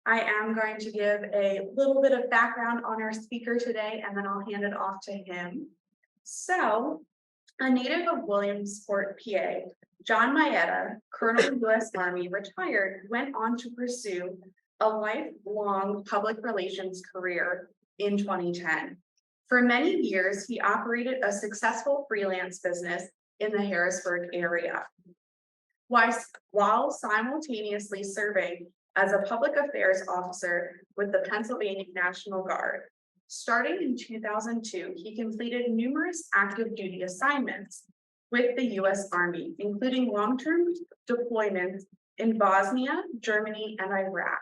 I am going to give a little bit of background on our speaker today, and then I'll hand it off to him. So, a native of Williamsport, PA, John Maietta, Colonel U.S. Army, retired, went on to pursue a lifelong public relations career in 2010. For many years, he operated a successful freelance business in the Harrisburg area, while simultaneously serving as a public affairs officer with the Pennsylvania National Guard. Starting in 2002, he completed numerous active duty assignments with the U.S. Army, including long-term deployments in Bosnia, Germany, and Iraq.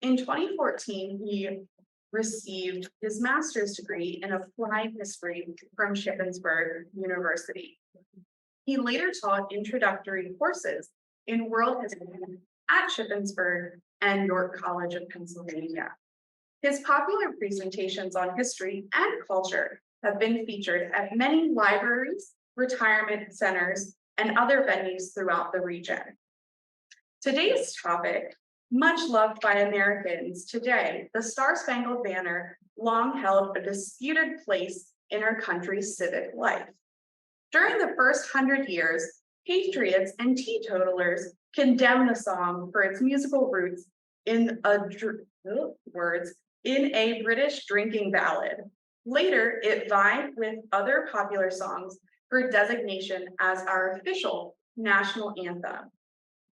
In 2014, he received his master's degree in applied history from Shippensburg University. He later taught introductory courses in world history at Shippensburg and York College of Pennsylvania. His popular presentations on history and culture have been featured at many libraries, retirement centers, and other venues throughout the region. Today's topic, much loved by Americans today, the Star-Spangled Banner long held a disputed place in our country's civic life. During the first 100 years, patriots and teetotalers condemned the song for its musical roots in a British drinking ballad. Later, it vied with other popular songs for designation as our official national anthem,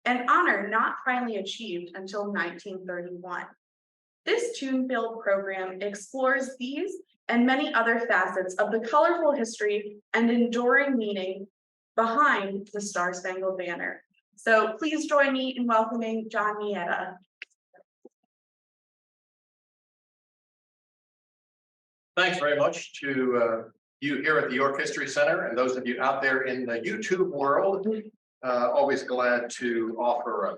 an honor not finally achieved until 1931. This tune-filled program explores these and many other facets of the colorful history and enduring meaning behind the Star-Spangled Banner. So please join me in welcoming John Maietta. Thanks very much to you here at the York History Center and those of you out there in the YouTube world. Always glad to offer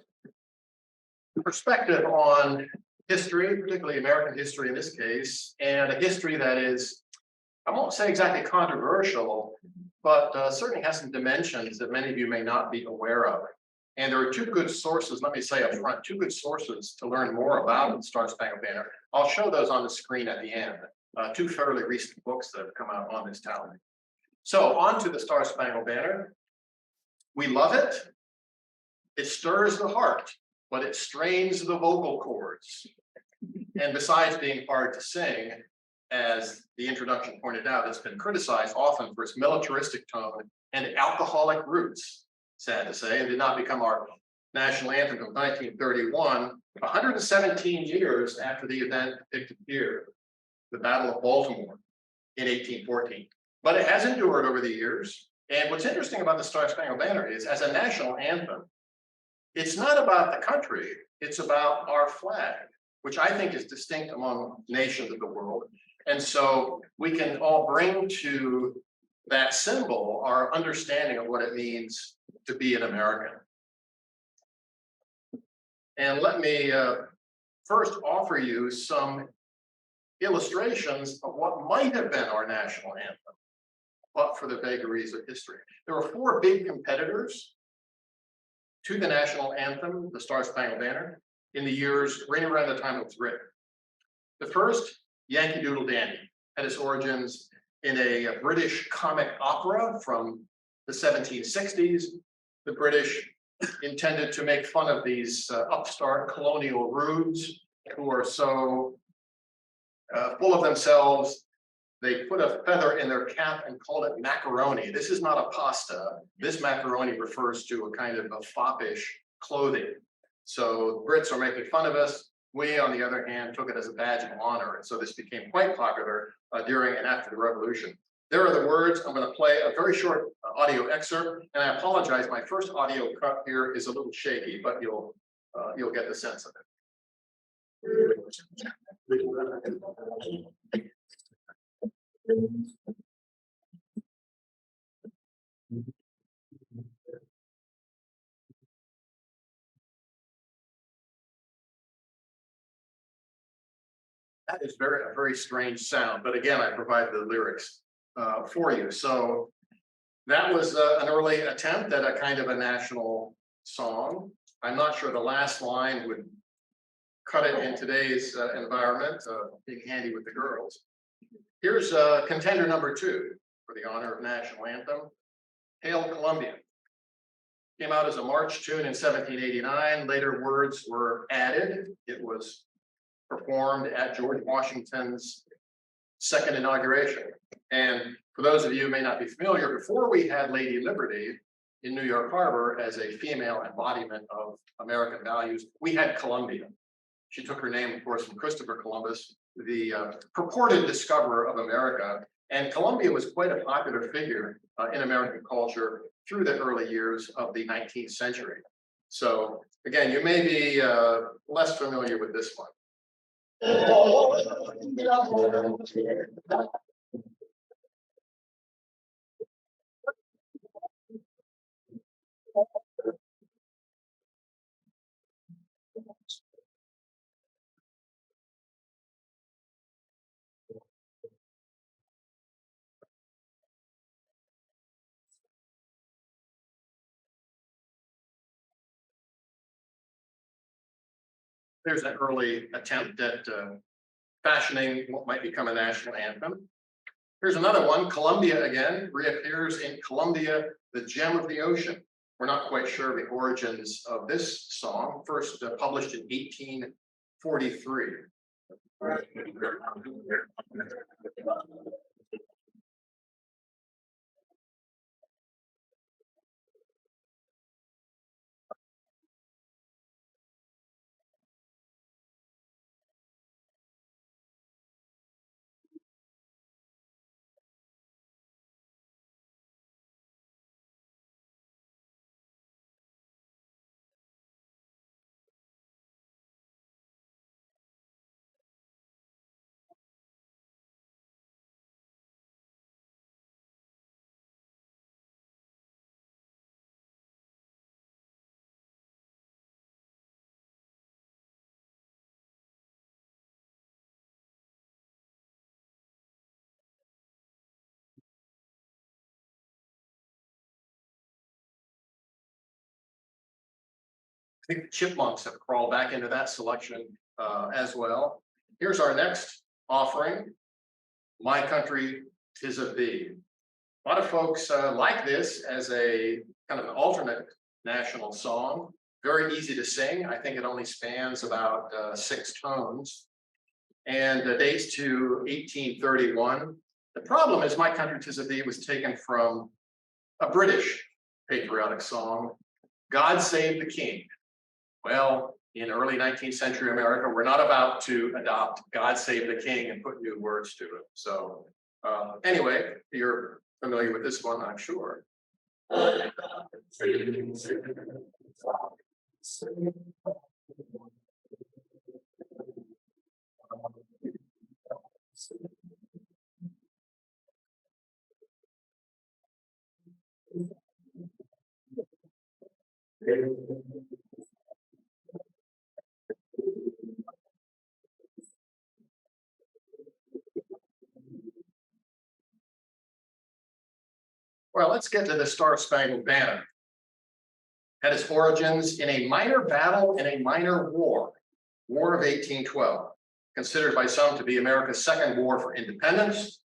a perspective on history, particularly American history in this case, and a history that is, I won't say exactly controversial, but certainly has some dimensions that many of you may not be aware of. And there are two good sources, let me say up front, two good sources to learn more about the Star-Spangled Banner. I'll show those on the screen at the end. Two fairly recent books that have come out on this topic. So on to the Star-Spangled Banner. We love it. It stirs the heart, but it strains the vocal cords. And besides being hard to sing, as the introduction pointed out, it's been criticized often for its militaristic tone and alcoholic roots, sad to say, and did not become our national anthem until 1931, 117 years after the event depicted here, the Battle of Baltimore in 1814. But it has endured over the years. And what's interesting about the Star-Spangled Banner is, as a national anthem, it's not about the country, it's about our flag, which I think is distinct among nations of the world. And so we can all bring to that symbol our understanding of what it means to be an American. And let me first offer you some illustrations of what might have been our national anthem, but for the vagaries of history. There were four big competitors to the national anthem, the Star-Spangled Banner, in the years right around the time it was written. The first, Yankee Doodle Dandy, had its origins in a British comic opera from the 1760s. The British intended to make fun of these upstart colonial rubes who are so full of themselves. They put a feather in their cap and called it macaroni. This is not a pasta. This macaroni refers to a kind of a foppish clothing. So Brits are making fun of us. We, on the other hand, took it as a badge of honor. And so this became quite popular during and after the Revolution. There are the words. I'm going to play a very short audio excerpt. And I apologize, my first audio cut here is a little shaky, but you'll get the sense of it. That is a very strange sound, but again, I provide the lyrics for you. So that was an early attempt at a kind of a national song. I'm not sure the last line would cut it in today's environment, being handy with the girls. Here's contender number 2 for the honor of National Anthem, Hail Columbia. Came out as a march tune in 1789. Later words were added. It was performed at George Washington's second inauguration. And for those of you who may not be familiar, before we had Lady Liberty in New York Harbor as a female embodiment of American values, we had Columbia. She took her name, of course, from Christopher Columbus, the purported discoverer of America. And Columbia was quite a popular figure in American culture through the early years of the 19th century. So again, you may be less familiar with this one. There's an early attempt at fashioning what might become a national anthem. Here's another one. Columbia again reappears in Columbia, the Gem of the Ocean. We're not quite sure of the origins of this song, first published in 1843. I think the chipmunks have crawled back into that selection as well. Here's our next offering, My Country, 'Tis of Thee. A lot of folks like this as a kind of an alternate national song. Very easy to sing. I think it only spans about 6 tones and dates to 1831. The problem is My Country, 'Tis of Thee was taken from a British patriotic song, God Save the King. Well, in early 19th century America, we're not about to adopt God Save the King and put new words to it. So anyway, you're familiar with this one, I'm sure. Well, let's get to the Star Spangled Banner. Had its origins in a minor battle in a minor war, War of 1812, considered by some to be America's second war for independence,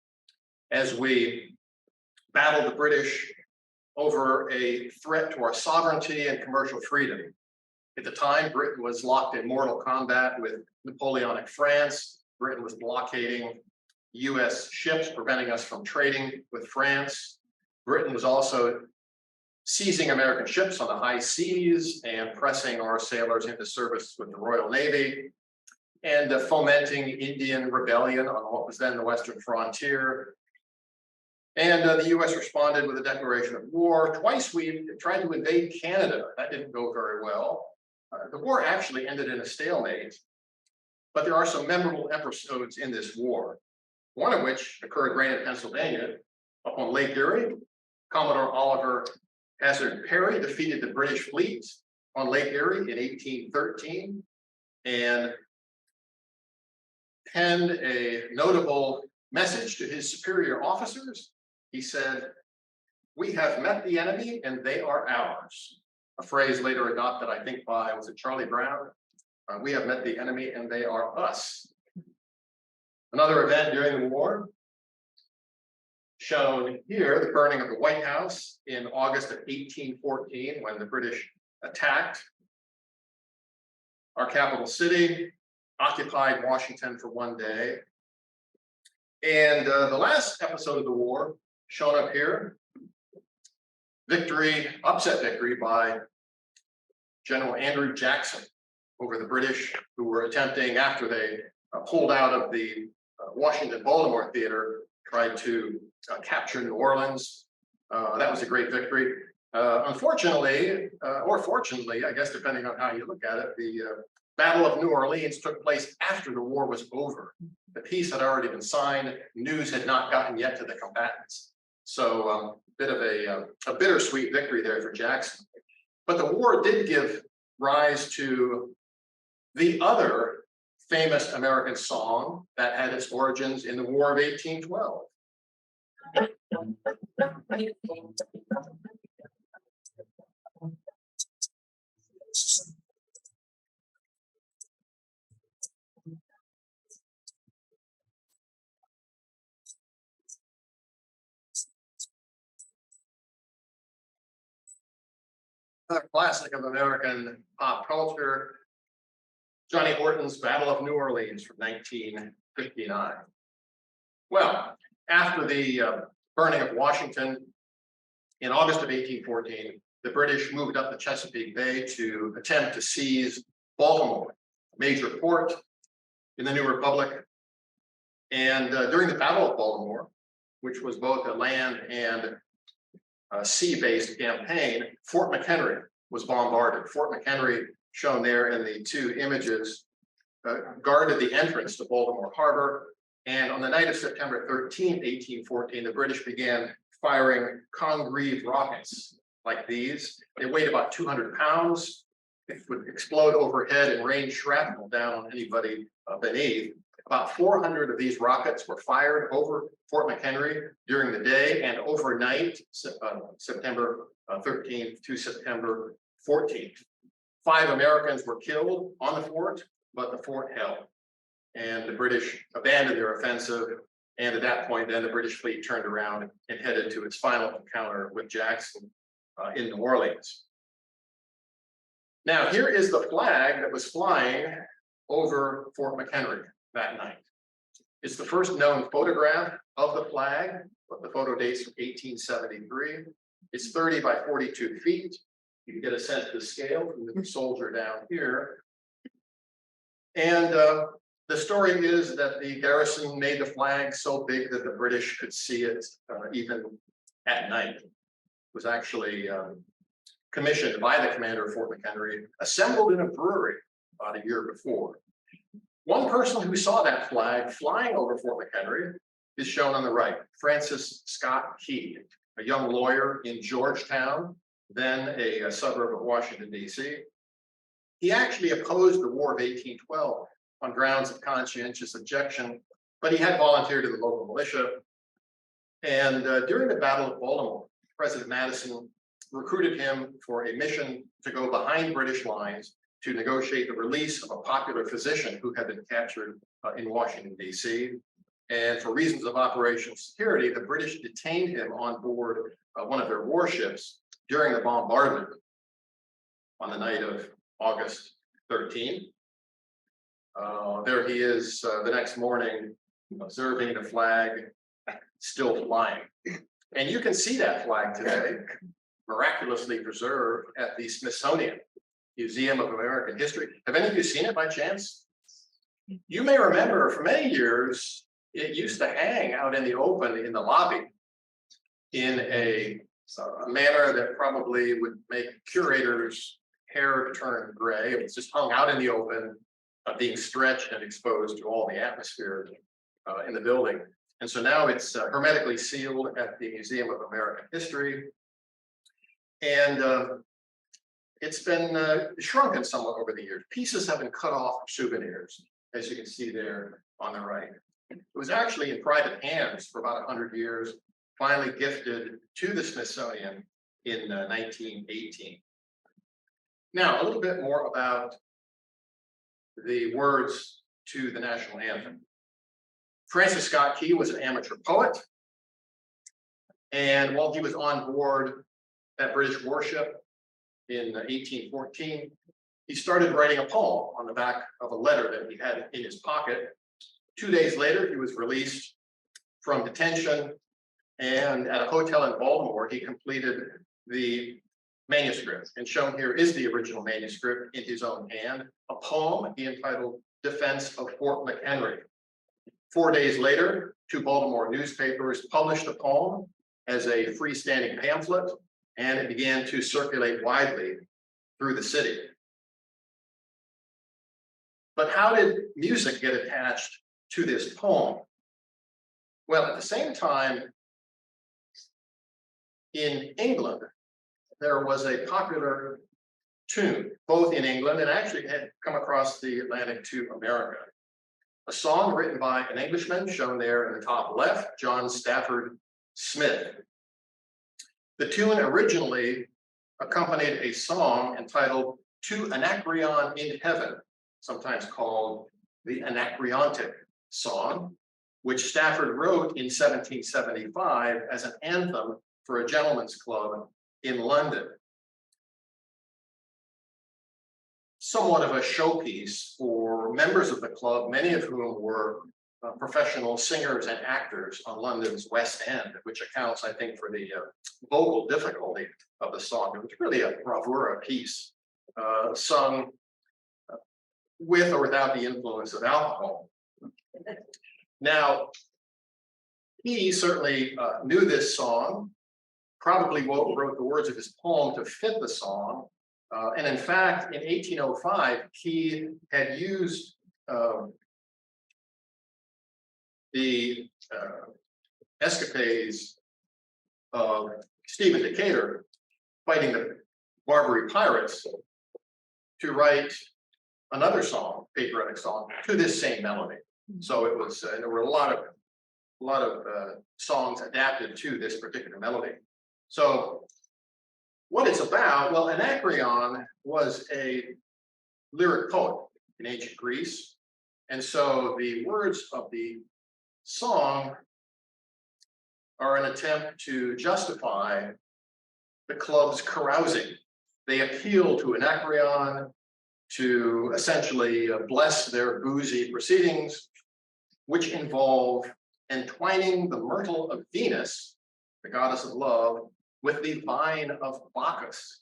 as we battled the British over a threat to our sovereignty and commercial freedom. At the time, Britain was locked in mortal combat with Napoleonic France. Britain was blockading US ships, preventing us from trading with France. Britain was also seizing American ships on the high seas and pressing our sailors into service with the Royal Navy and fomenting Indian rebellion on what was then the Western frontier. And the US responded with a declaration of war. Twice we tried to invade Canada. That didn't go very well. The war actually ended in a stalemate, but there are some memorable episodes in this war, one of which occurred right in Pennsylvania, up on Lake Erie. Commodore Oliver Hazard Perry defeated the British fleet on Lake Erie in 1813 and penned a notable message to his superior officers. He said, "We have met the enemy and they are ours." A phrase later adopted, I think, by, was it Charlie Brown? We have met the enemy and they are us. Another event during the war, shown here, the burning of the White House in August of 1814, when the British attacked our capital city, occupied Washington for one day. And the last episode of the war, shown up here, victory, upset victory by General Andrew Jackson over the British, who were attempting, after they pulled out of the Washington-Baltimore theater, tried to capture New Orleans. That was a great victory. Unfortunately, or fortunately, I guess, depending on how you look at it, the Battle of New Orleans took place after the war was over. The peace had already been signed. News had not gotten yet to the combatants. So bit of a bittersweet victory there for Jackson. But the war did give rise to the other famous American song that had its origins in the War of 1812. A classic of American pop culture, Johnny Horton's Battle of New Orleans from 1959. Well, after the burning of Washington in August of 1814, the British moved up the Chesapeake Bay to attempt to seize Baltimore, a major port in the new republic. And during the Battle of Baltimore, which was both a land and sea-based campaign, Fort McHenry was bombarded. Fort McHenry, shown there in the two images, guarded the entrance to Baltimore Harbor. And on the night of September 13, 1814, the British began firing Congreve rockets like these. They weighed about 200 pounds. It would explode overhead and rain shrapnel down on anybody beneath. About 400 of these rockets were fired over Fort McHenry during the day and overnight, September 13th to September 14th. 5 Americans were killed on the fort, but the fort held. And the British abandoned their offensive. And at that point, then the British fleet turned around and headed to its final encounter with Jackson in New Orleans. Now, here is the flag that was flying over Fort McHenry that night. It's the first known photograph of the flag, but the photo dates from 1873. It's 30 by 42 feet. You can get a sense of the scale from the soldier down here. And the story is that the garrison made the flag so big that the British could see it even at night. It was actually commissioned by the commander of Fort McHenry, assembled in a brewery about a year before. One person who saw that flag flying over Fort McHenry is shown on the right, Francis Scott Key, a young lawyer in Georgetown, then a suburb of Washington, D.C. He actually opposed the War of 1812 on grounds of conscientious objection, but he had volunteered in the local militia. And during the Battle of Baltimore, President Madison recruited him for a mission to go behind British lines to negotiate the release of a popular physician who had been captured in Washington, D.C. And for reasons of operational security, the British detained him on board one of their warships during the bombardment on the night of August 13. There he is the next morning, observing the flag still flying. And you can see that flag today, miraculously preserved at the Smithsonian Museum of American History. Have any of you seen it by chance? You may remember for many years, it used to hang out in the open in the lobby in a manner that probably would make curators' hair turn gray. It was just hung out in the open, being stretched and exposed to all the atmosphere in the building. And so now it's hermetically sealed at the Museum of American History. And it's been shrunken somewhat over the years. Pieces have been cut off for souvenirs, as you can see there on the right. It was actually in private hands for about 100 years, finally gifted to the Smithsonian in 1918. Now, a little bit more about the words to the national anthem. Francis Scott Key was an amateur poet, and while he was on board that British warship in 1814, he started writing a poem on the back of a letter that he had in his pocket. 2 days later, he was released from detention, and at a hotel in Baltimore, he completed the manuscript. And shown here is the original manuscript in his own hand, a poem he entitled Defense of Fort McHenry. 4 days later, 2 Baltimore newspapers published the poem as a freestanding pamphlet, and it began to circulate widely through the city. But how did music get attached to this poem? Well, at the same time, in England, there was a popular tune, both in England and actually had come across the Atlantic to America. A song written by an Englishman, shown there in the top left, John Stafford Smith. The tune originally accompanied a song entitled To Anacreon in Heaven, sometimes called the Anacreontic Song, which Stafford wrote in 1775 as an anthem for a gentleman's club in London. Somewhat of a showpiece for members of the club, many of whom were professional singers and actors on London's West End, which accounts, I think, for the vocal difficulty of the song. It was really a bravura piece, sung with or without the influence of alcohol. Now, he certainly knew this song, probably wrote the words of his poem to fit the song. And in fact, in 1805, he had used the escapades of Stephen Decatur fighting the Barbary pirates to write another song, patriotic song, to this same melody. So it was, there were a lot of songs adapted to this particular melody. So what it's about, well, Anacreon was a lyric poet in ancient Greece. And so the words of the song are an attempt to justify the club's carousing. They appeal to Anacreon to essentially bless their boozy proceedings, which involve entwining the myrtle of Venus, the goddess of love, with the vine of Bacchus,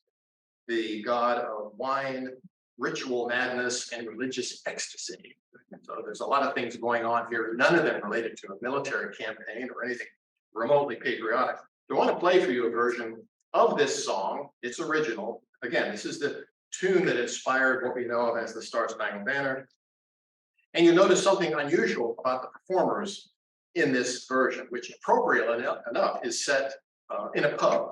the god of wine, ritual madness, and religious ecstasy. So there's a lot of things going on here, none of them related to a military campaign or anything remotely patriotic. So I want to play for you a version of this song. It's original. Again, this is the tune that inspired what we know of as the Star-Spangled Banner. And you notice something unusual about the performers in this version, which appropriately enough is set in a pub.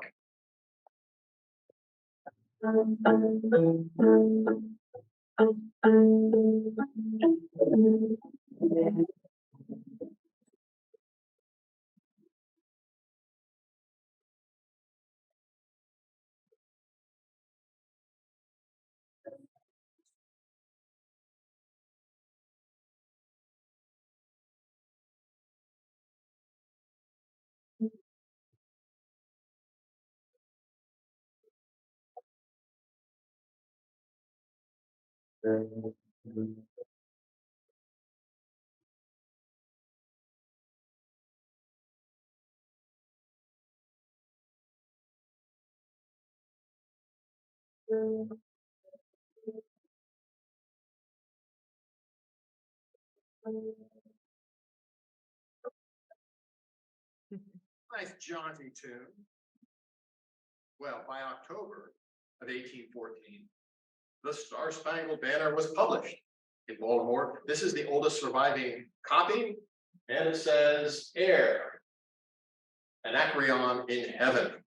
Nice jaunty tune. Well, by October of 1814, the Star-Spangled Banner was published in Baltimore. This is the oldest surviving copy, and it says, "Air, Anacreon in Heaven."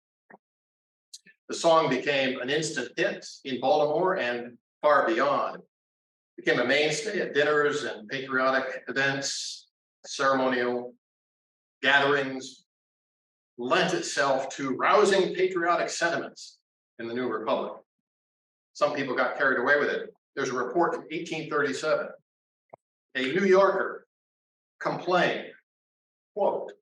The song became an instant hit in Baltimore and far beyond. It became a mainstay at dinners and patriotic events, ceremonial gatherings, lent itself to rousing patriotic sentiments in the New Republic. Some people got carried away with it. There's a report from 1837. A New Yorker complained, quote,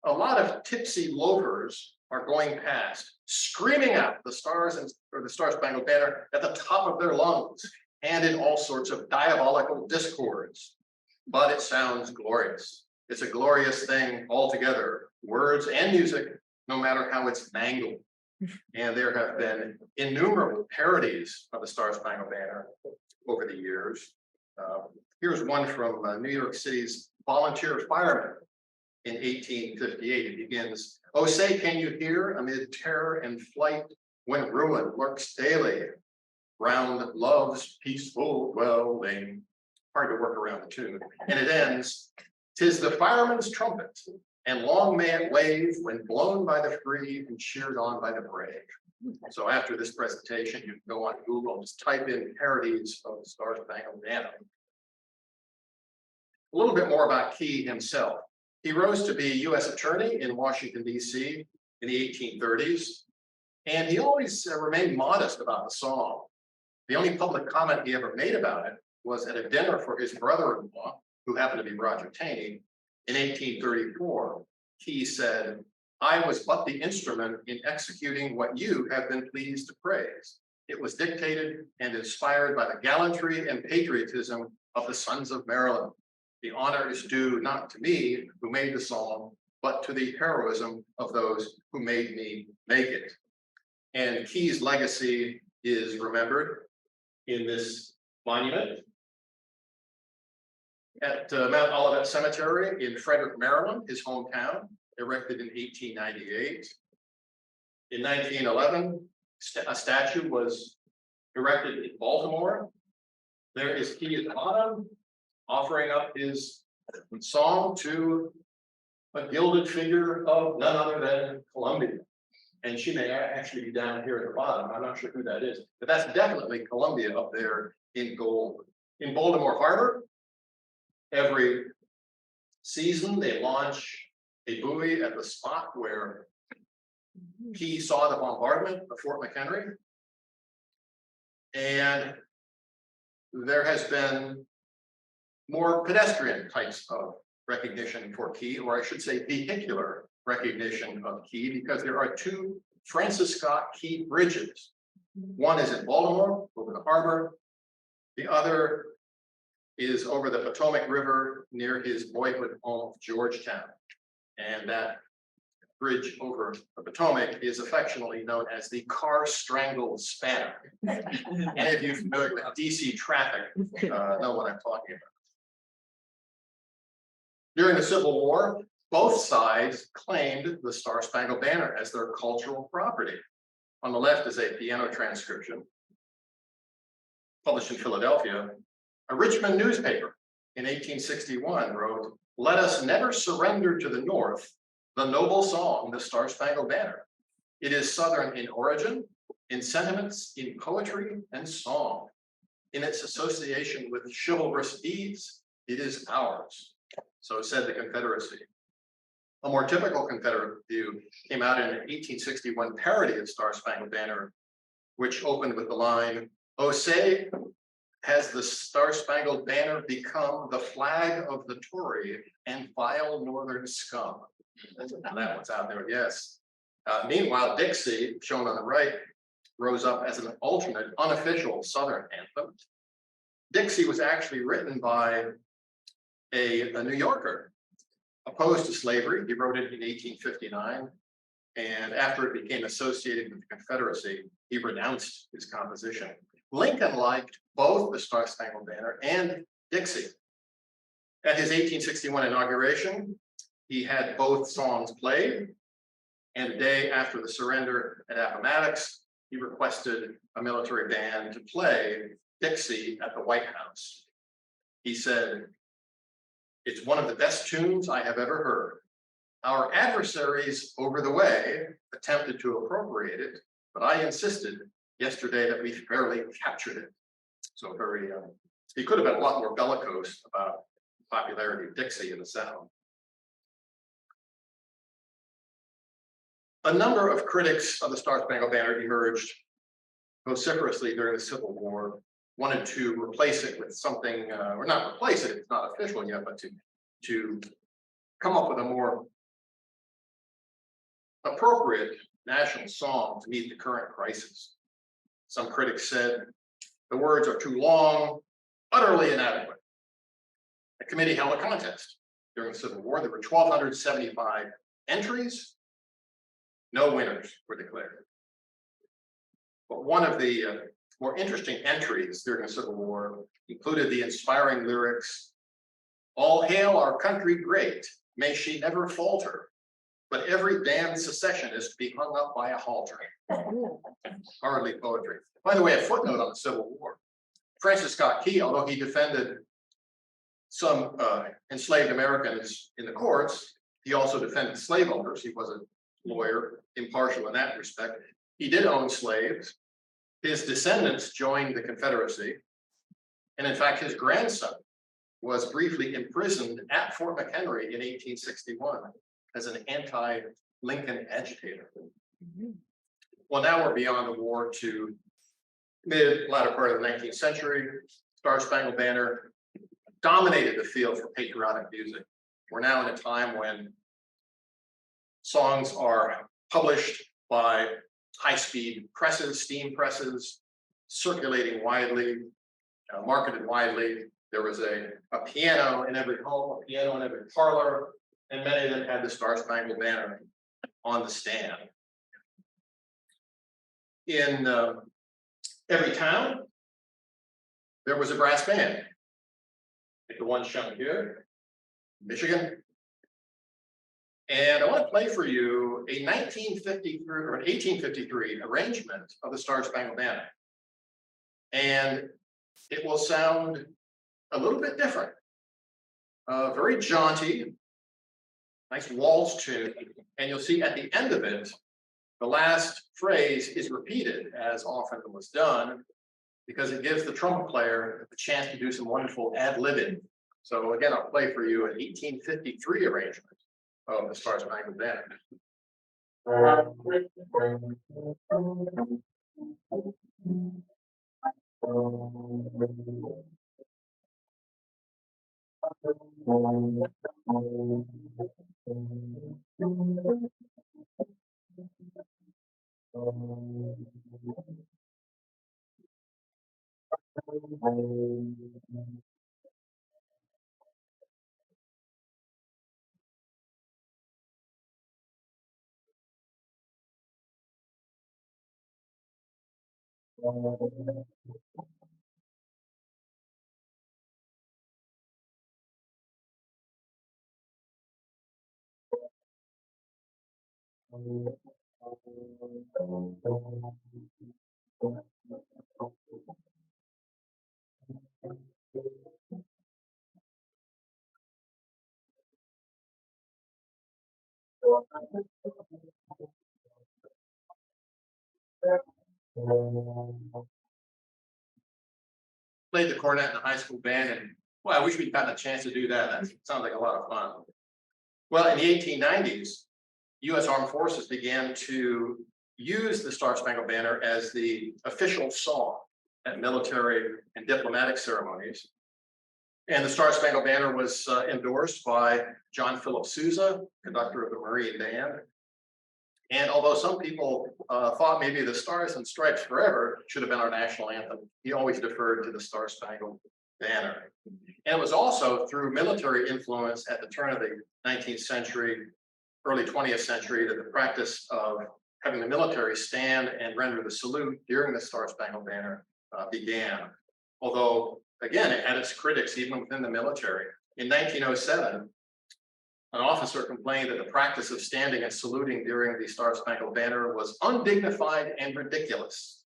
"A lot of tipsy loafers are going past, screaming out the Star-Spangled Banner at the top of their lungs and in all sorts of diabolical discords. But it sounds glorious. It's a glorious thing altogether, words and music, no matter how it's mangled." And there have been innumerable parodies of the Star-Spangled Banner over the years. Here's one from New York City's volunteer firemen in 1858. It begins, "Oh, say, can you hear amid terror and flight, when ruin lurks daily round love's peaceful dwelling?" Hard to work around the tune. And it ends, "'Tis the fireman's trumpet, and long may it wave when blown by the free and cheered on by the brave." So after this presentation, you can go on Google, just type in parodies of the Star-Spangled Banner. A little bit more about Key himself. He rose to be U.S. Attorney in Washington, D.C. in the 1830s, and he always remained modest about the song. The only public comment he ever made about it was at a dinner for his brother-in-law, who happened to be Roger Taney, in 1834. Key said, "I was but the instrument in executing what you have been pleased to praise. It was dictated and inspired by the gallantry and patriotism of the sons of Maryland. The honor is due not to me who made the song, but to the heroism of those who made me make it." And Key's legacy is remembered in this monument at Mount Olivet Cemetery in Frederick, Maryland, his hometown, erected in 1898. In 1911, a statue was erected in Baltimore. There is Key at the bottom, offering up his song to a gilded figure of none other than Columbia. And she may actually be down here at the bottom. I'm not sure who that is, but that's definitely Columbia up there in gold. In Baltimore Harbor, every season they launch a buoy at the spot where Key saw the bombardment of Fort McHenry. And there has been more pedestrian types of recognition for Key, or I should say vehicular recognition of Key, because there are two Francis Scott Key bridges. One is in Baltimore over the harbor. The other is over the Potomac River near his boyhood home of Georgetown. And that bridge over the Potomac is affectionately known as the Car Strangled Spanner. Any of you familiar with DC traffic know what I'm talking about. During the Civil War, both sides claimed the Star-Spangled Banner as their cultural property. On the left is a piano transcription published in Philadelphia. A Richmond newspaper in 1861 wrote, "Let us never surrender to the North the noble song, the Star-Spangled Banner. It is Southern in origin, in sentiments, in poetry and song. In its association with chivalrous deeds, it is ours." So said the Confederacy. A more typical Confederate view came out in an 1861 parody of Star-Spangled Banner, which opened with the line, "Oh, say, has the Star-Spangled Banner become the flag of the Tory and vile Northern scum?" That one's out there, yes. Meanwhile, Dixie, shown on the right, rose up as an alternate, unofficial Southern anthem. Dixie was actually written by a New Yorker opposed to slavery. He wrote it in 1859. And after it became associated with the Confederacy, he renounced his composition. Lincoln liked both the Star-Spangled Banner and Dixie. At his 1861 inauguration, he had both songs played. And the day after the surrender at Appomattox, he requested a military band to play Dixie at the White House. He said, "It's one of the best tunes I have ever heard. Our adversaries over the way attempted to appropriate it, but I insisted yesterday that we fairly captured it." So very, he could have been a lot more bellicose about the popularity of Dixie in the South. A number of critics of the Star-Spangled Banner emerged vociferously during the Civil War. wanted to replace it with something, or not replace it, it's not official yet, but to come up with a more appropriate national song to meet the current crisis. Some critics said the words are too long, utterly inadequate. The committee held a contest during the Civil War. There were 1,275 entries. No winners were declared. But one of the more interesting entries during the Civil War included the inspiring lyrics, "All hail our country great, may she never falter, but every damned secessionist be hung up by a halter." Hardly poetry. By the way, a footnote on the Civil War. Francis Scott Key, although he defended some enslaved Americans in the courts, he also defended slave owners. He was a lawyer, impartial in that respect. He did own slaves. His descendants joined the Confederacy. And in fact, his grandson was briefly imprisoned at Fort McHenry in 1861 as an anti-Lincoln agitator. Well, now we're beyond the war to latter part of the 19th century. Star Spangled Banner dominated the field for patriotic music. We're now in a time when songs are published by high-speed presses, steam presses, circulating widely, marketed widely. There was a piano in every home, a piano in every parlor, and many of them had the Star Spangled Banner on the stand. In every town, there was a brass band, like the one shown here, Michigan. And I want to play for you a 1953 or an 1853 arrangement of the Star Spangled Banner. And it will sound a little bit different, very jaunty, nice waltz tune. And you'll see at the end of it, the last phrase is repeated, as often was done, because it gives the trumpet player a chance to do some wonderful ad-libbing. So again, I'll play for you an 1853 arrangement of the Star Spangled Banner. Played the cornet in the high school band, and well, I wish we'd gotten a chance to do that. That sounds like a lot of fun. Well, in the 1890s, U.S. Armed Forces began to use the Star Spangled Banner as the official song at military and diplomatic ceremonies. And the Star Spangled Banner was endorsed by John Philip Sousa, conductor of the Marine Band. And although some people thought maybe the Stars and Stripes Forever should have been our national anthem, he always deferred to the Star Spangled Banner. And it was also through military influence at the turn of the 19th century, early 20th century, that the practice of having the military stand and render the salute during the Star Spangled Banner began. Although, again, it had its critics even within the military. In 1907, an officer complained that the practice of standing and saluting during the Star Spangled Banner was undignified and ridiculous.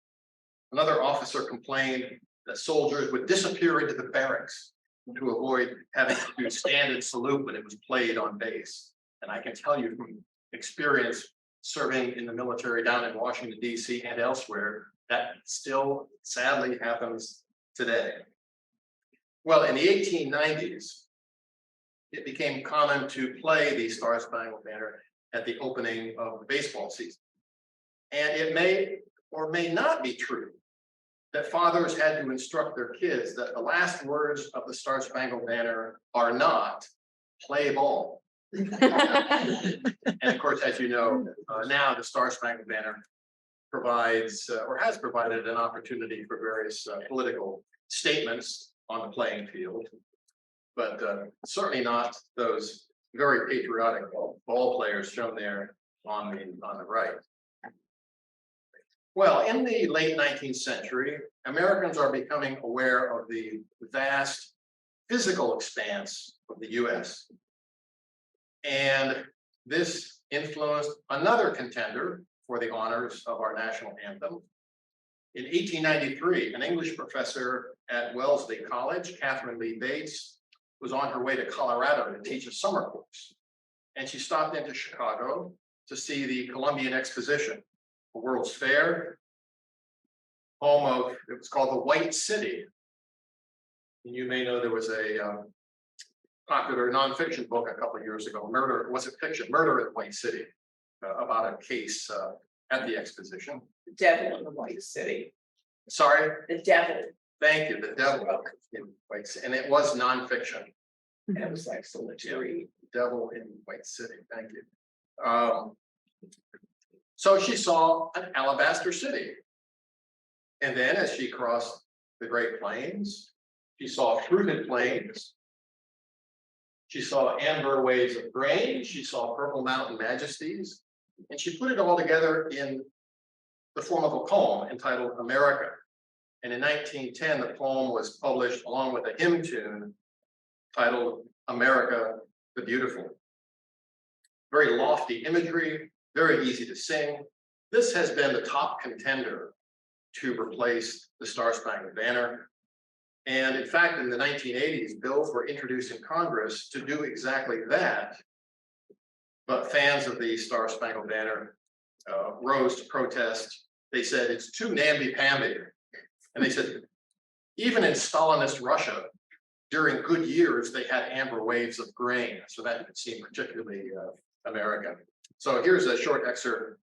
Another officer complained that soldiers would disappear into the barracks to avoid having to stand and salute when it was played on base. And I can tell you from experience serving in the military down in Washington, D.C. and elsewhere, that still sadly happens today. Well, in the 1890s, it became common to play the Star Spangled Banner at the opening of the baseball season. And it may or may not be true that fathers had to instruct their kids that the last words of the Star Spangled Banner are not play ball. And of course, as you know, now the Star Spangled Banner provides or has provided an opportunity for various political statements on the playing field, but certainly not those very patriotic ball players shown there on the right. Well, in the late 19th century, Americans are becoming aware of the vast physical expanse of the US. And this influenced another contender for the honors of our national anthem. In 1893, an English professor at Wellesley College, Catherine Lee Bates, was on her way to Colorado to teach a summer course. And she stopped into Chicago to see the Columbian Exposition, a World's Fair, home of, it was called the White City. And you may know there was a popular nonfiction book a couple of years ago, was it fiction? Murder in the White City, about a case at the exposition. The devil in the White City. Sorry? The devil. Thank you, the devil in White City, and it was nonfiction. That was excellent to read. Devil in White City, thank you. So she saw an alabaster city. And then as she crossed the Great Plains, she saw fruited plains. She saw amber waves of grain. She saw purple mountain majesties. And she put it all together in the form of a poem entitled America. And in 1910, the poem was published along with a hymn tune titled America the Beautiful. Very lofty imagery, very easy to sing. This has been the top contender to replace the Star Spangled Banner. And in fact, in the 1980s, bills were introduced in Congress to do exactly that. But fans of the Star Spangled Banner rose to protest. They said it's too namby-pamby. And they said, even in Stalinist Russia, during good years, they had amber waves of grain. So that didn't seem particularly American. So here's a short excerpt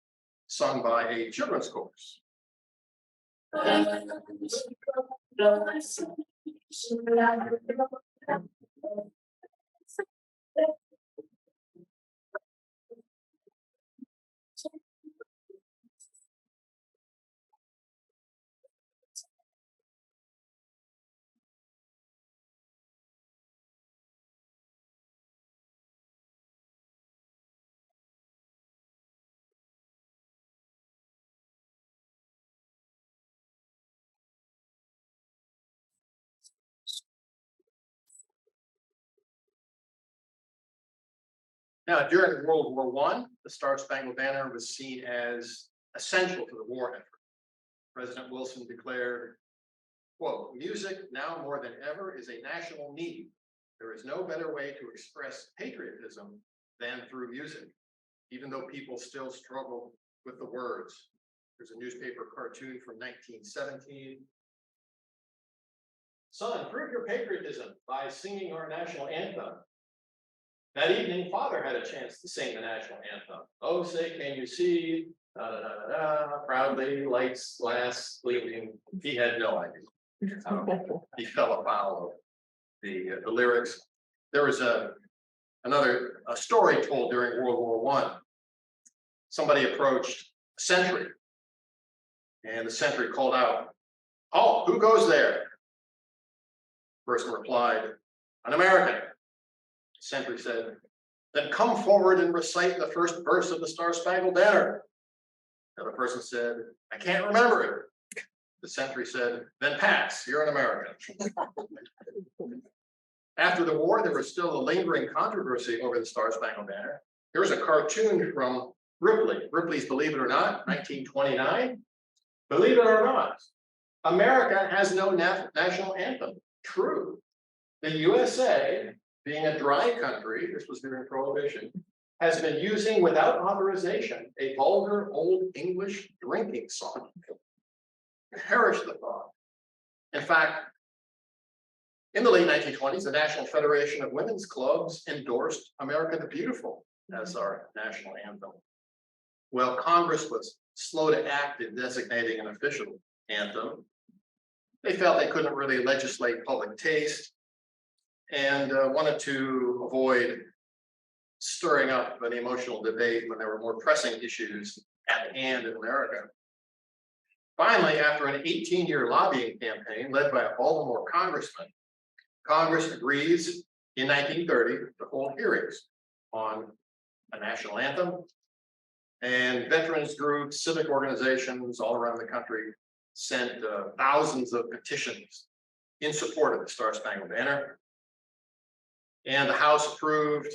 sung by a children's chorus. Now, during World War I, the Star Spangled Banner was seen as essential to the war effort. President Wilson declared, quote, music now more than ever is a national need. There is no better way to express patriotism than through music, even though people still struggle with the words. There's a newspaper cartoon from 1917. Son, prove your patriotism by singing our national anthem. That evening, father had a chance to sing the national anthem. Oh, say, can you see? Da, da, da, da, da, proudly, lights, glass, gleaming. He had no idea. He fell afoul of the lyrics. There was a story told during World War I. Somebody approached a sentry, and the sentry called out, "Oh, who goes there?" The person replied, "An American." Sentry said, "Then come forward and recite the first verse of the Star Spangled Banner." The other person said, "I can't remember it." The sentry said, "Then pass, you're an American." After the war, there was still a lingering controversy over the Star Spangled Banner. There was a cartoon from Ripley's Believe It or Not, 1929. Believe it or not, America has no national anthem. True. The USA, being a dry country, this was during Prohibition, has been using without authorization a vulgar Old English drinking song. Perish the thought. In fact, in the late 1920s, the National Federation of Women's Clubs endorsed America the Beautiful as our national anthem. Well, Congress was slow to act in designating an official anthem. They felt they couldn't really legislate public taste and wanted to avoid stirring up an emotional debate when there were more pressing issues at hand in America. Finally, after an 18-year lobbying campaign led by a Baltimore congressman, Congress agrees in 1930 to hold hearings on a national anthem, and veterans groups, civic organizations all around the country sent thousands of petitions in support of the Star Spangled Banner. And the House approved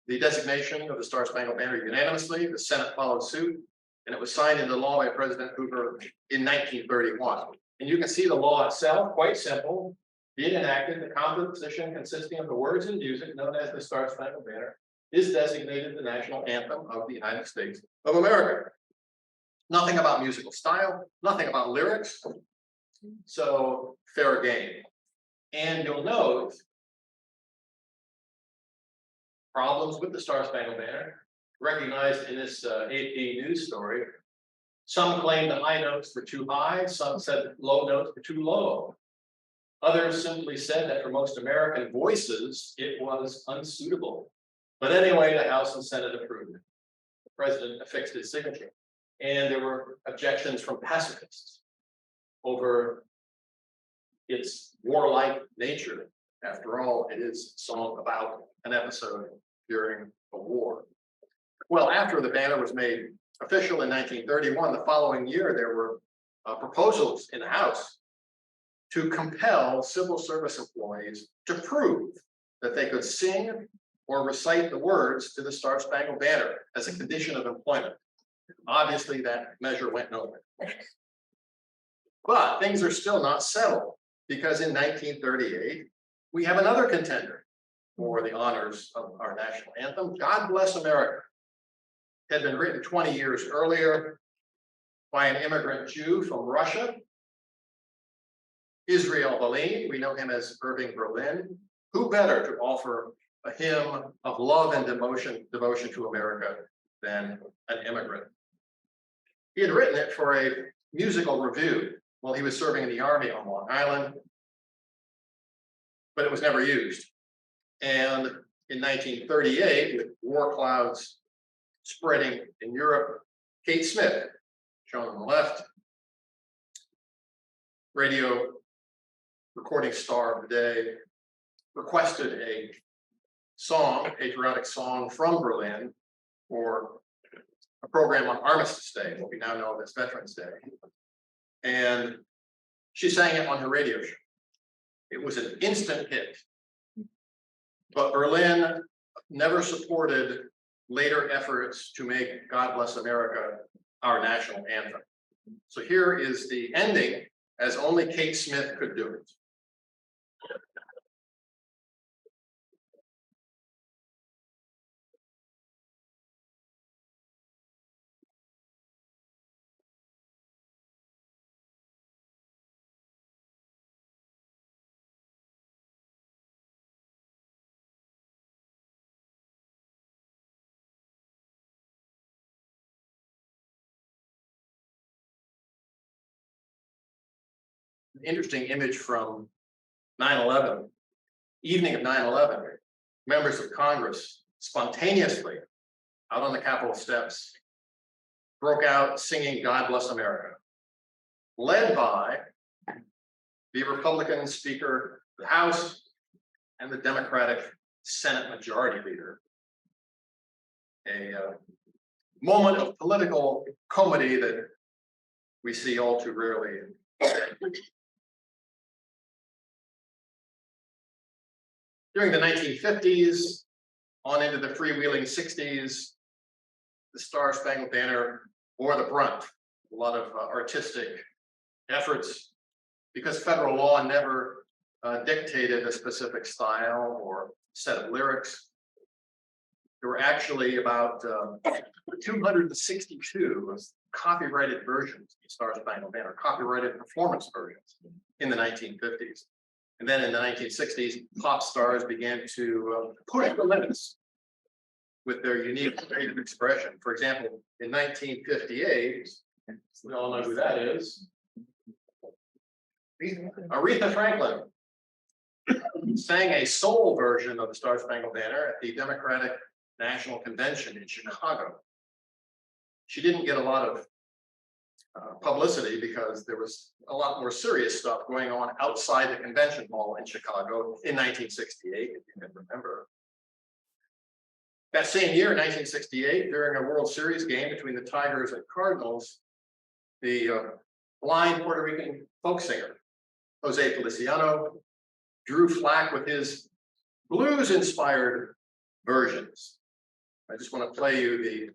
the designation of the Star Spangled Banner unanimously. The Senate followed suit, and it was signed into law by President Hoover in 1931. And you can see the law itself, quite simple. Being enacted, the composition consisting of the words and music known as the Star Spangled Banner is designated the national anthem of the United States of America. Nothing about musical style, nothing about lyrics. So fair game. And you'll note problems with the Star Spangled Banner recognized in this AP news story. Some claimed the high notes were too high, some said low notes were too low. Others simply said that for most American voices, it was unsuitable. But anyway, the House and Senate approved it. The president affixed his signature. And there were objections from pacifists over its warlike nature. After all, it is a song about an episode during a war. Well, after the banner was made official in 1931, the following year, there were proposals in the House to compel civil service employees to prove that they could sing or recite the words to the Star Spangled Banner as a condition of employment. Obviously, that measure went nowhere. But things are still not settled, because in 1938, we have another contender for the honors of our national anthem, God Bless America. It had been written 20 years earlier by an immigrant Jew from Russia, Israel Berlin. We know him as Irving Berlin. Who better to offer a hymn of love and devotion to America than an immigrant? He had written it for a musical revue while he was serving in the army on Long Island, but it was never used. And in 1938, with war clouds spreading in Europe, Kate Smith, shown on the left, radio recording star of the day, requested a song, a patriotic song from Berlin for a program on Armistice Day, what we now know as Veterans Day. And she sang it on her radio show. It was an instant hit. But Berlin never supported later efforts to make God Bless America our national anthem. So here is the ending, as only Kate Smith could do it. Interesting image from 9/11, evening of 9/11, members of Congress spontaneously out on the Capitol steps broke out singing God Bless America, led by the Republican Speaker of the House and the Democratic Senate Majority Leader. A moment of political comedy that we see all too rarely. During the 1950s, on into the freewheeling 60s, the Star Spangled Banner bore the brunt. A lot of artistic efforts, because federal law never dictated a specific style or set of lyrics. There were actually about 262 copyrighted versions of the Star Spangled Banner, copyrighted performance versions in the 1950s. And then in the 1960s, pop stars began to push the limits with their unique creative expression. For example, in 1958, we all know who that is. Aretha Franklin sang a soul version of the Star Spangled Banner at the Democratic National Convention in Chicago. She didn't get a lot of publicity because there was a lot more serious stuff going on outside the convention hall in Chicago in 1968, if you can remember. That same year, 1968, during a World Series game between the Tigers and Cardinals, the blind Puerto Rican folk singer, Jose Feliciano, drew flack with his blues-inspired versions. I just want to play you the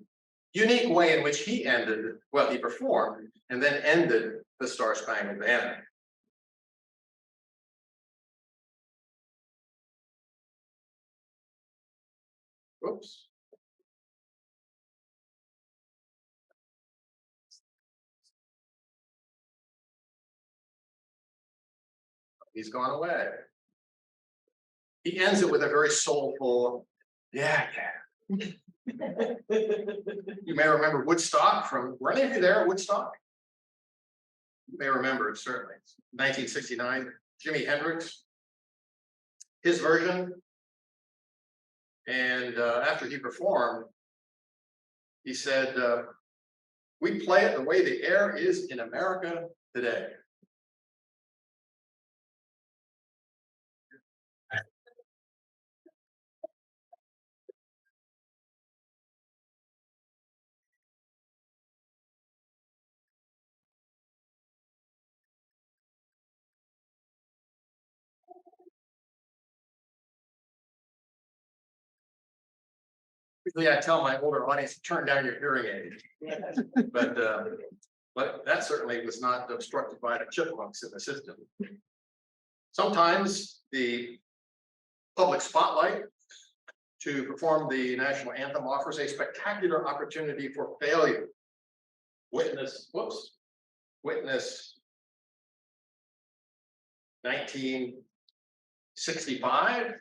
unique way in which he ended, well, he performed and then ended the Star Spangled Banner. Whoops. He's gone away. He ends it with a very soulful, yeah. You may remember Woodstock from, were any of you there at Woodstock? You may remember it, certainly. 1969, Jimi Hendrix, his version. And after he performed, he said, we play it the way the air is in America today. Usually I tell my older audience to turn down your hearing aid, but that certainly was not obstructed by the chipmunks in the system. Sometimes the public spotlight to perform the national anthem offers a spectacular opportunity for failure. Witness 1965,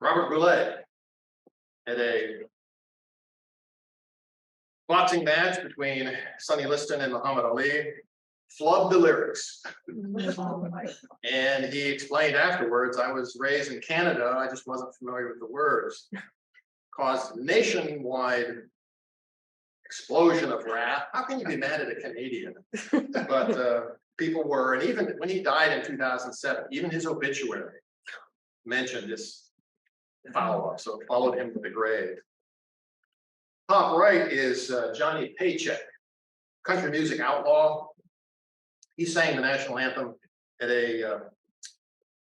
Robert Goulet at a boxing match between Sonny Liston and Muhammad Ali, flubbed the lyrics. And he explained afterwards, I was raised in Canada, I just wasn't familiar with the words. Caused nationwide explosion of wrath. How can you be mad at a Canadian? But people were, and even when he died in 2007, even his obituary mentioned this follow-up, so it followed him to the grave. Top right is Johnny Paycheck, country music outlaw. He sang the national anthem at a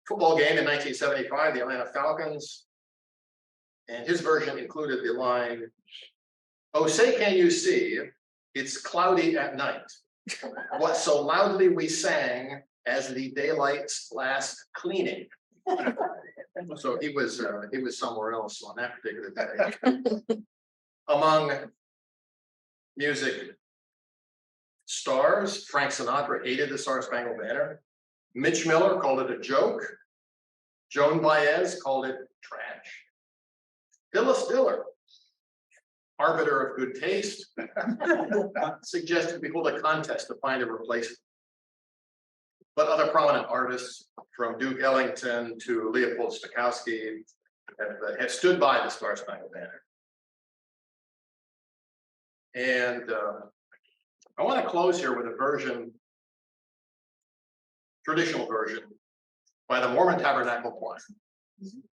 football game in 1975, the Atlanta Falcons. And his version included the line, oh, say can you see, it's cloudy at night. What so loudly we sang as the daylight's last cleaning. So he was somewhere else on that particular day. Among music stars, Frank Sinatra hated the Star Spangled Banner. Mitch Miller called it a joke. Joan Baez called it trash. Phyllis Diller, arbiter of good taste, suggested we hold a contest to find a replacement. But other prominent artists, from Duke Ellington to Leopold Stokowski, have stood by the Star Spangled Banner. And I want to close here with a version, traditional version, by the Mormon Tabernacle Choir,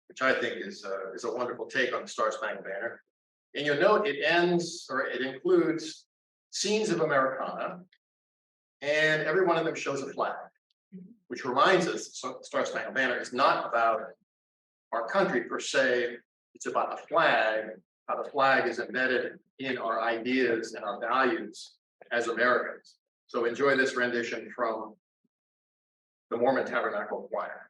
which I think is a wonderful take on the Star Spangled Banner. And you'll note it ends, or it includes scenes of Americana, and every one of them shows a flag, which reminds us the Star Spangled Banner is not about our country per se, it's about the flag, how the flag is embedded in our ideas and our values as Americans. So enjoy this rendition from the Mormon Tabernacle Choir.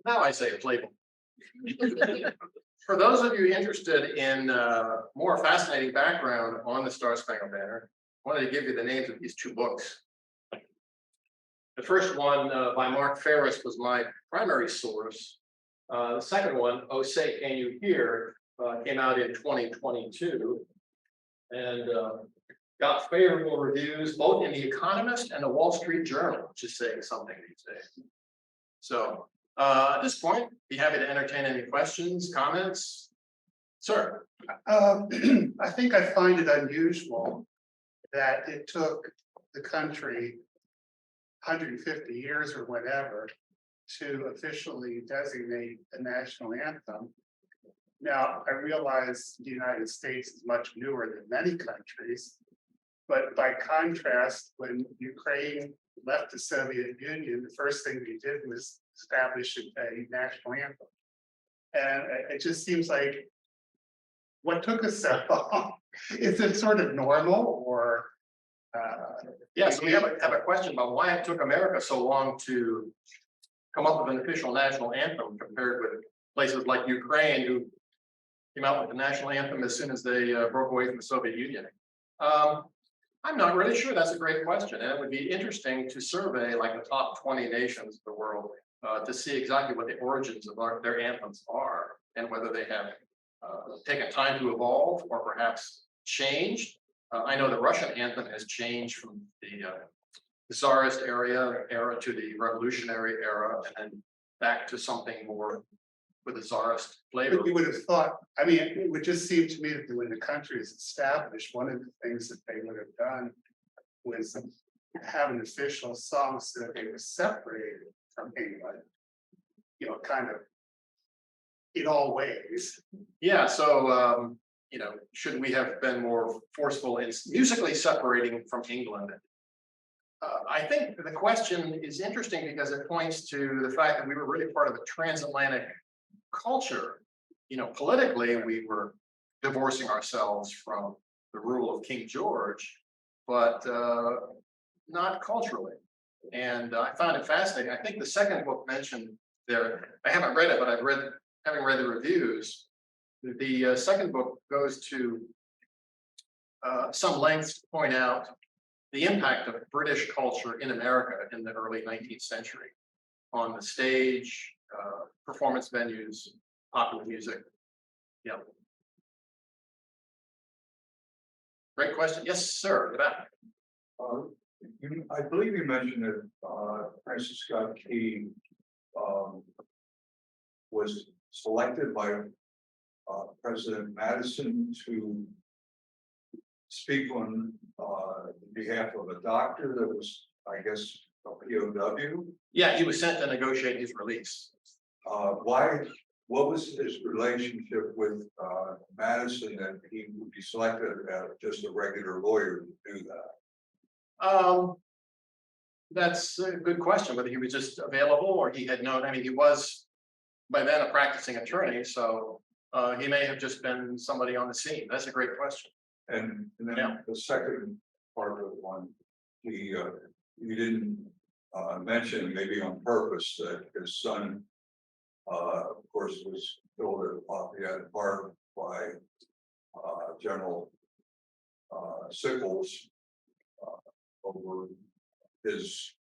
Now I say it's labeled. For those of you interested in more fascinating background on the Star Spangled Banner, I wanted to give you the names of these two books. The first one by Mark Ferris was my primary source. The second one, Oh Say Can You Hear, came out in 2022 and got favorable reviews both in The Economist and the Wall Street Journal, which is saying something these days. So at this point, be happy to entertain any questions, comments. Sir. I think I find it unusual that it took the country 150 years or whatever to officially designate a national anthem. Now, I realize the United States is much newer than many countries, but by contrast, when Ukraine left the Soviet Union, the first thing they did was establish a national anthem. And it just seems like, what took us so long? Is it sort of normal or? Yes, we have a question about why it took America so long to come up with an official national anthem compared with places like Ukraine, who came out with the national anthem as soon as they broke away from the Soviet Union. I'm not really sure. That's a great question, and it would be interesting to survey like the top 20 nations of the world to see exactly what the origins of their anthems are and whether they have taken time to evolve or perhaps changed. I know the Russian anthem has changed from the Tsarist era to the revolutionary era, and then back to something more with a Tsarist flavor. But you would have thought, I mean, it would just seem to me that when the country is established, one of the things that they would have done was have an official song so that they were separated from England, you know, kind of in all ways. Yeah, so should we have been more forceful in musically separating from England? I think the question is interesting because it points to the fact that we were really part of a transatlantic culture. You know, politically, we were divorcing ourselves from the rule of King George, but not culturally. And I found it fascinating. I think the second book mentioned there, I haven't read it, but having read the reviews, the second book goes to some lengths to point out the impact of British culture in America in the early 19th century on the stage, performance venues, popular music. Yeah. Great question. Yes, sir. The back. I believe you mentioned that Francis Scott Key was selected by President Madison to speak on behalf of a doctor that was, I guess, a POW. Yeah, he was sent to negotiate his release. What was his relationship with Madison that he would be selected as just a regular lawyer to do that? That's a good question, whether he was just available or he had known. I mean, he was by then a practicing attorney, so he may have just been somebody on the scene. That's a great question. And then the second part of the one, you didn't mention, maybe on purpose, that his son, of course, was killed at Lafayette Park by General Sickles over his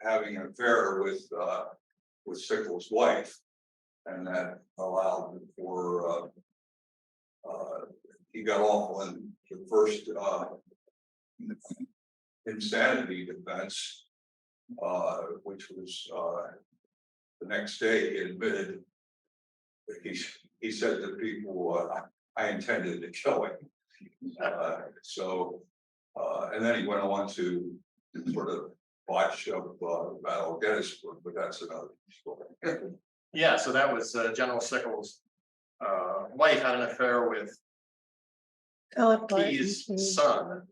having an affair with Sickles' wife, and that allowed for he got off on the first insanity defense, which was the next day he admitted that he said to people, I intended to kill him. And then he went on to sort of watch of Battle of Gettysburg, but that's another story. Yeah, so that was General Sickles' wife had an affair with Philip Keyes' son.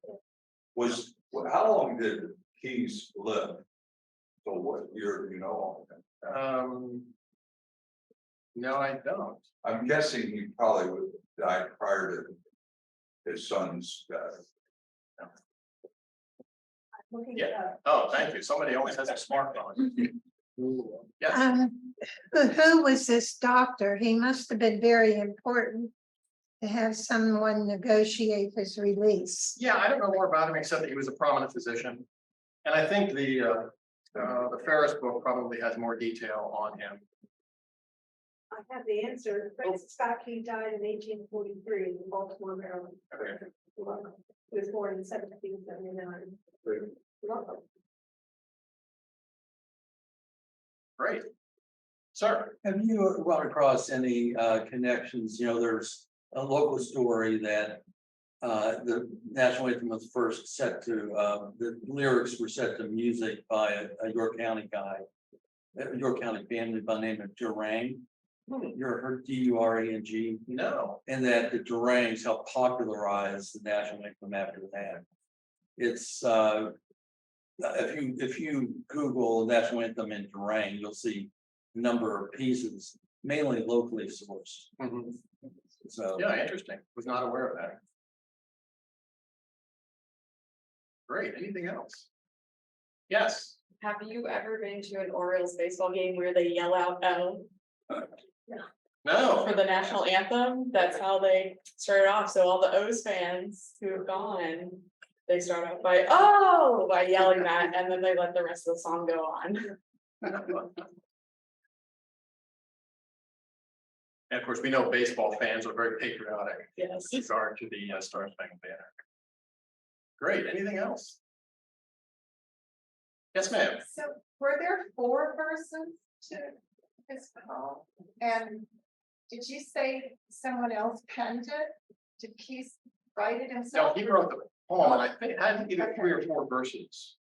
How long did Keyes live? So what year do you know? No, I don't. I'm guessing he probably would have died prior to his son's death. Yeah. Oh, thank you. Somebody always has a smartphone. Yes. Who was this doctor? He must have been very important to have someone negotiate his release. Yeah, I don't know more about him except that he was a prominent physician. And I think the Ferris book probably has more detail on him. I have the answer. Francis Scott Key died in 1843 in Baltimore, Maryland. Okay. He was born in 1779. Welcome. Great. Sir. Have you run across any connections? You know, there's a local story that the National Anthem was first set to, the lyrics were set to music by a York County guy, a York County family by the name of Durang. You ever heard D-U-R-A-N-G? No. And that the Durangs helped popularize the National Anthem after that. It's if you Google National Anthem in Durang, you'll see a number of pieces, mainly locally sourced. Mhm. So Yeah, interesting. Was not aware of that. Great. Anything else? Yes. Have you ever been to an Orioles baseball game where they yell out "Oh" No. for the national anthem? That's how they started off. So all the O's fans who have gone, they start off by "Oh" by yelling that, and then they let the rest of the song go on. And of course, we know baseball fans are very patriotic Yes. with regard to the Star Spangled Banner. Great. Anything else? Yes, ma'am. So were there 4 persons to this call? And did you say someone else penned it? Did Keith write it No, himself? he wrote the poem, and I think it had either 3 or 4 verses.